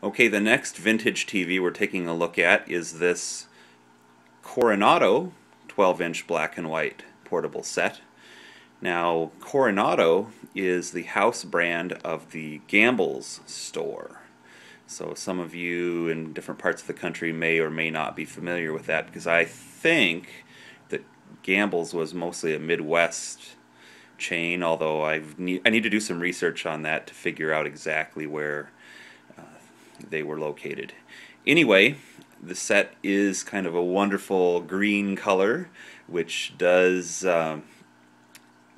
Okay, the next vintage TV we're taking a look at is this Coronado 12-inch black and white portable set. Now, Coronado is the house brand of the Gamble's store. So some of you in different parts of the country may or may not be familiar with that, because I think that Gamble's was mostly a Midwest chain, although I need to do some research on that to figure out exactly where they were located. Anyway, the set is kind of a wonderful green color, which does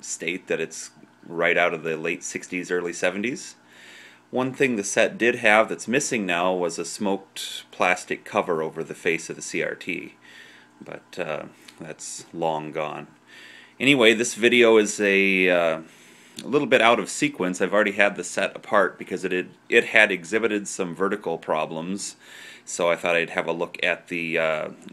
state that it's right out of the late 60s, early 70s. One thing the set did have that's missing now was a smoked plastic cover over the face of the CRT, but that's long gone. Anyway, this video is a little bit out of sequence. I've already had the set apart because it had exhibited some vertical problems, so I thought I'd have a look at the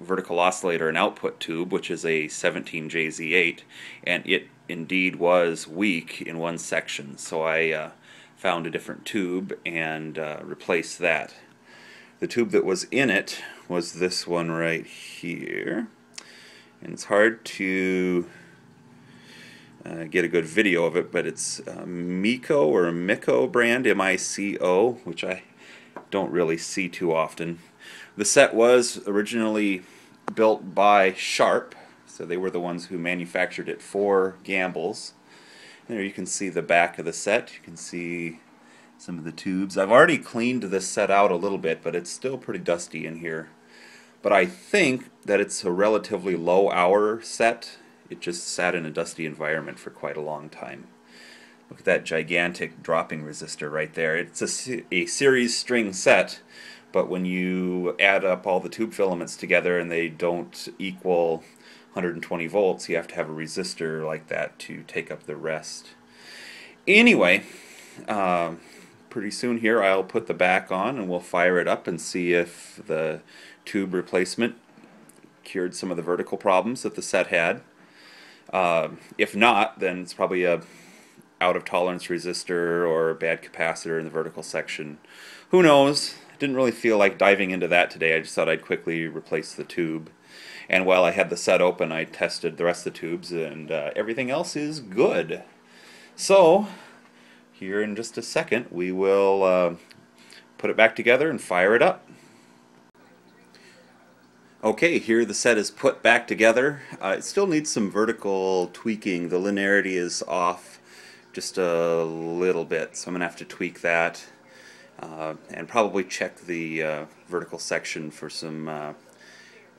vertical oscillator and output tube, which is a 17JZ8, and it indeed was weak in one section, so I found a different tube and replaced that. The tube that was in it was this one right here, and it's hard to get a good video of it, but it's Mico or Mico brand, M-I-C-O, which I don't really see too often. The set was originally built by Sharp, so they were the ones who manufactured it for Gamble's. There you can see the back of the set. You can see some of the tubes. I've already cleaned this set out a little bit, but it's still pretty dusty in here. But I think that it's a relatively low hour set. It just sat in a dusty environment for quite a long time. Look at that gigantic dropping resistor right there. It's a series string set, but when you add up all the tube filaments together and they don't equal 120 volts, you have to have a resistor like that to take up the rest. Anyway, pretty soon here I'll put the back on and we'll fire it up and see if the tube replacement cured some of the vertical problems that the set had. If not, then it's probably a out of tolerance resistor or a bad capacitor in the vertical section. Who knows? Didn't really feel like diving into that today. I just thought I'd quickly replace the tube. And while I had the set open, I tested the rest of the tubes, and everything else is good. So, here in just a second, we will put it back together and fire it up. Okay, here the set is put back together. It still needs some vertical tweaking. The linearity is off just a little bit, so I'm going to have to tweak that and probably check the vertical section for some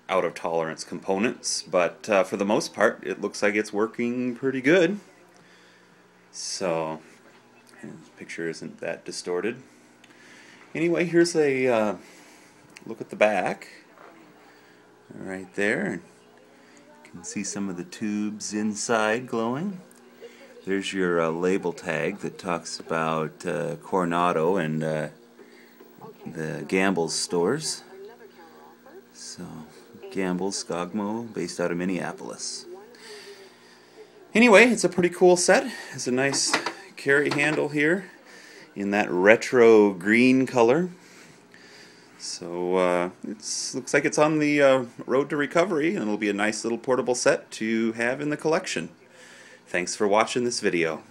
out of tolerance components. But for the most part, it looks like it's working pretty good. So, the picture isn't that distorted. Anyway, here's a look at the back. Right there. You can see some of the tubes inside glowing. There's your label tag that talks about Coronado and the Gamble's stores. So, Gamble's, Skogmo, based out of Minneapolis. Anyway, it's a pretty cool set. It's a nice carry handle here in that retro green color. So it looks like it's on the road to recovery, and it'll be a nice little portable set to have in the collection. Thanks for watching this video.